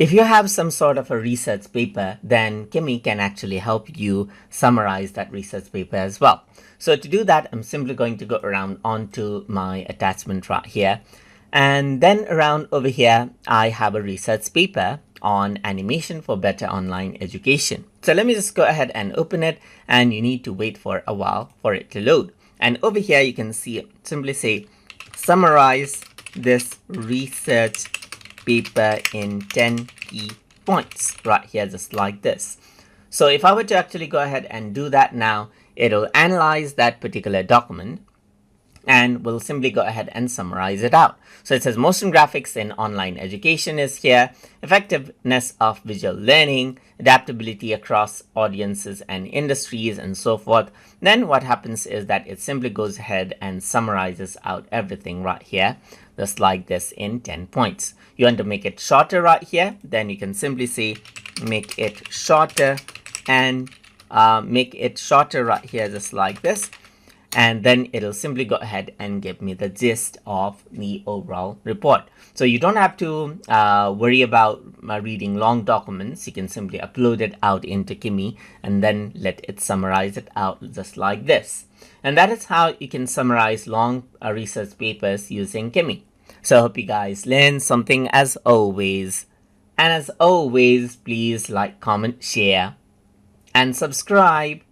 If you have some sort of a research paper, then Kimi can actually help you summarize that research paper as well. So to do that, I'm simply going to go around onto my attachment right here. And then around over here, I have a research paper on animation for better online education. So let me just go ahead and open it, and you need to wait for a while for it to load. And over here, you can see simply say, summarize this research paper in 10 key points right here, just like this. So if I were to actually go ahead and do that now, it'll analyze that particular document and we'll simply go ahead and summarize it out. So it says motion graphics in online education is here, effectiveness of visual learning, adaptability across audiences and industries, and so forth. Then what happens is that it simply goes ahead and summarizes out everything right here, just like this in 10 points. You want to make it shorter right here, then you can simply say make it shorter, and make it shorter right here, just like this. And then it'll simply go ahead and give me the gist of the overall report. So you don't have to worry about reading long documents. You can simply upload it out into Kimi and then let it summarize it out just like this. And that is how you can summarize long research papers using Kimi. So I hope you guys learned something as always. And as always, please like, comment, share, and subscribe.